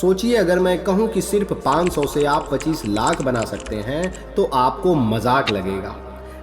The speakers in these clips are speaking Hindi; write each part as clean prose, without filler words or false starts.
सोचिए, अगर मैं कहूं कि सिर्फ 500 से आप 25 लाख बना सकते हैं तो आपको मजाक लगेगा।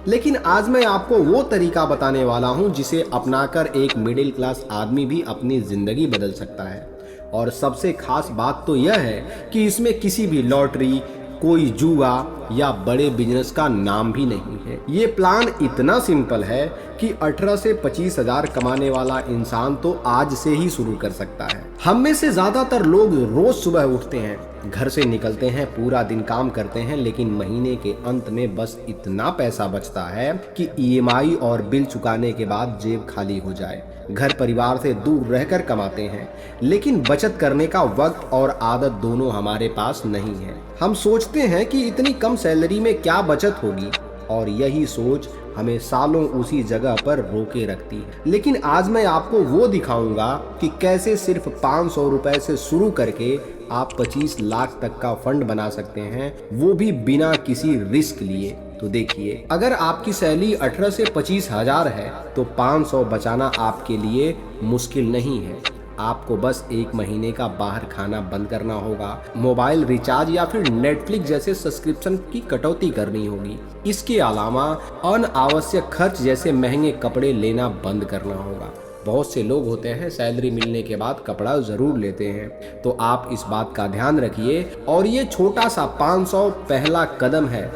लेकिन आज मैं आपको वो तरीका बताने वाला हूं जिसे अपनाकर एक मिडिल क्लास आदमी भी अपनी जिंदगी बदल सकता है। और सबसे खास बात तो यह है कि इसमें किसी भी लॉटरी, कोई जुआ या बड़े बिजनेस का नाम भी नहीं है। ये प्लान इतना सिंपल है कि 18 से 25 हजार कमाने वाला इंसान तो आज से ही शुरू कर सकता है। हम में से ज्यादातर लोग रोज सुबह उठते हैं, घर से निकलते हैं, पूरा दिन काम करते हैं, लेकिन महीने के अंत में बस इतना पैसा बचता है कि ईएमआई और बिल चुकाने के बाद जेब खाली हो जाए। घर परिवार से दूर रहकर कमाते हैं, लेकिन बचत करने का वक्त और आदत दोनों हमारे पास नहीं है। हम सोचते हैं कि इतनी कम सैलरी में क्या बचत होगी, और यही सोच हमें सालों उसी जगह पर रोके रखती है। लेकिन आज मैं आपको वो दिखाऊंगा कि कैसे सिर्फ 500 रुपए से शुरू करके आप 25 लाख तक का फंड बना सकते हैं, वो भी बिना किसी रिस्क लिए। तो देखिए, अगर आपकी सैलरी 18 से 25 हजार है तो 500 बचाना आपके लिए मुश्किल नहीं है। आपको बस एक महीने का बाहर खाना बंद करना होगा, मोबाइल रिचार्ज या फिर नेटफ्लिक्स जैसे सब्सक्रिप्शन की कटौती करनी होगी। इसके अलावा अनावश्यक खर्च जैसे महंगे कपड़े लेना बंद करना होगा। बहुत से लोग होते हैं सैलरी मिलने के बाद कपड़ा जरूर लेते हैं, तो आप इस बात का ध्यान रखिए। और ये छोटा सा 500 पहला कदम है।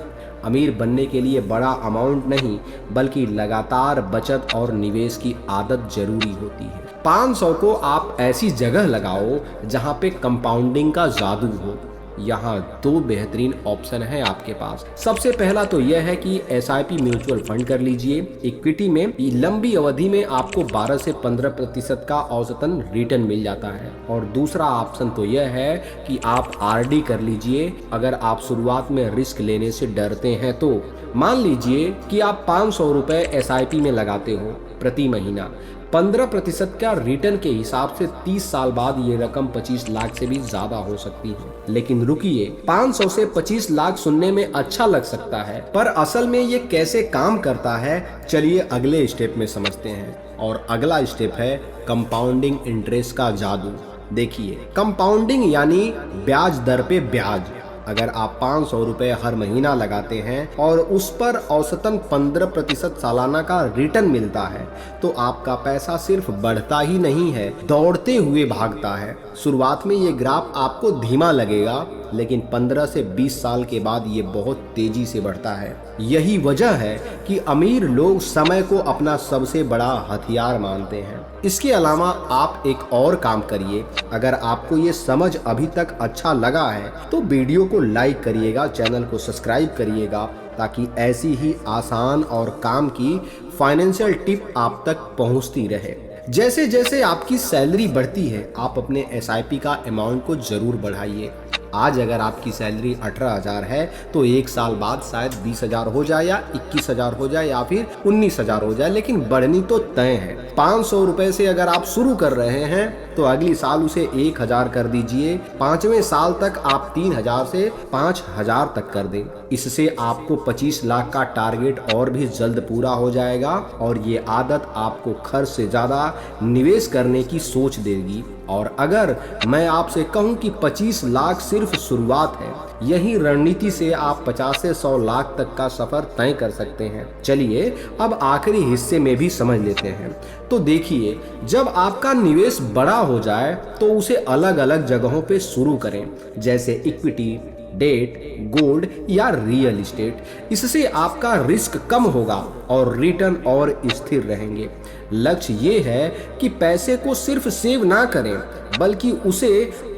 अमीर बनने के लिए बड़ा अमाउंट नहीं, बल्कि लगातार बचत और निवेश की आदत जरूरी होती है। 500 को आप ऐसी जगह लगाओ जहां पे कंपाउंडिंग का जादू हो। यहाँ दो बेहतरीन ऑप्शन है आपके पास। सबसे पहला तो यह है कि एसआईपी म्यूचुअल फंड कर लीजिए। इक्विटी में लंबी अवधि में आपको 12 से 15% का औसतन रिटर्न मिल जाता है। और दूसरा ऑप्शन तो यह है कि आप आरडी कर लीजिए। अगर आप शुरुआत में रिस्क लेने से डरते हैं तो मान लीजिए कि आप 500 रुपए एसआईपी में लगाते हो प्रति महीना। 15% का रिटर्न के हिसाब से 30 साल बाद ये रकम 25 लाख से भी ज्यादा हो सकती है। लेकिन रुकिए, 500 से 25 लाख सुनने में अच्छा लग सकता है, पर असल में ये कैसे काम करता है, चलिए अगले स्टेप में समझते हैं। और अगला स्टेप है कंपाउंडिंग इंटरेस्ट का जादू। देखिए, कंपाउंडिंग यानी ब्याज दर पे ब्याज। अगर आप 500 रुपए हर महीना लगाते हैं और उस पर औसतन 15% सालाना का रिटर्न मिलता है, तो आपका पैसा सिर्फ बढ़ता ही नहीं है, दौड़ते हुए भागता है। शुरुआत में ये ग्राफ आपको धीमा लगेगा, लेकिन 15 से 20 साल के बाद ये बहुत तेजी से बढ़ता है। यही वजह है कि अमीर लोग समय को अपना सबसे बड़ा हथियार मानते हैं। इसके अलावा आप एक और काम करिए। अगर आपको ये समझ अभी तक अच्छा लगा है तो वीडियो को लाइक करिएगा, चैनल को सब्सक्राइब करिएगा, ताकि ऐसी ही आसान और काम की फाइनेंशियल टिप आप तक पहुंचती रहे। जैसे जैसे आपकी सैलरी बढ़ती है, आप अपने एसआईपी का अमाउंट को जरूर बढ़ाइए। आज अगर आपकी सैलरी 18,000 है तो एक साल बाद शायद 20,000 हो जाए, या 21,000 हो जाए, या फिर 19,000 हो जाए, लेकिन बढ़नी तो तय है। 500 रुपए से अगर आप शुरू कर रहे हैं तो अगली साल उसे 1,000 कर दीजिए। 5वें साल तक आप 3,000 से 5,000 तक कर दें। इससे आपको 25 लाख का टारगेट और भी जल्द पूरा हो जाएगा, और ये आदत आपको खर्च से ज्यादा निवेश करने की सोच देगी। और अगर मैं आपसे कहूं कि 25 लाख सिर्फ शुरुआत है, यही रणनीति से आप 50 से 100 लाख तक का सफर तय कर सकते हैं। चलिए अब आखिरी हिस्से में भी समझ लेते हैं। तो देखिए, जब आपका निवेश बड़ा हो जाए तो उसे अलग अलग जगहों पे शुरू करें, जैसे इक्विटी, डेट, गोल्ड या रियल एस्टेट। इससे आपका रिस्क कम होगा और रिटर्न और स्थिर रहेंगे। लक्ष्य ये है कि पैसे को सिर्फ सेव ना करें, बल्कि उसे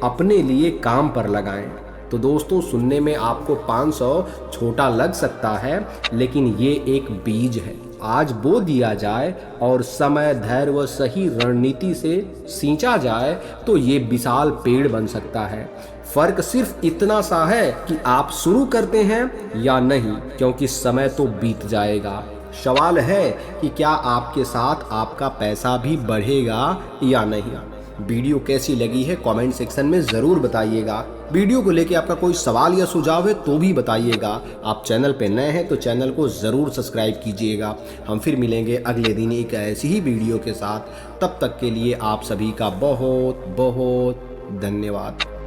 अपने लिए काम पर लगाएं। तो दोस्तों, सुनने में आपको 500 छोटा लग सकता है, लेकिन ये एक बीज है। आज बो दिया जाए और समय, धैर्य व सही रणनीति से सींचा जाए तो ये विशाल पेड़ बन सकता है। फर्क सिर्फ इतना सा है कि आप शुरू करते हैं या नहीं, क्योंकि समय तो बीत जाएगा। सवाल है कि क्या आपके साथ आपका पैसा भी बढ़ेगा या नहीं। वीडियो कैसी लगी है कमेंट सेक्शन में ज़रूर बताइएगा। वीडियो को लेके आपका कोई सवाल या सुझाव है तो भी बताइएगा। आप चैनल पे नए हैं तो चैनल को ज़रूर सब्सक्राइब कीजिएगा। हम फिर मिलेंगे अगले दिन एक ऐसी ही वीडियो के साथ। तब तक के लिए आप सभी का बहुत बहुत धन्यवाद।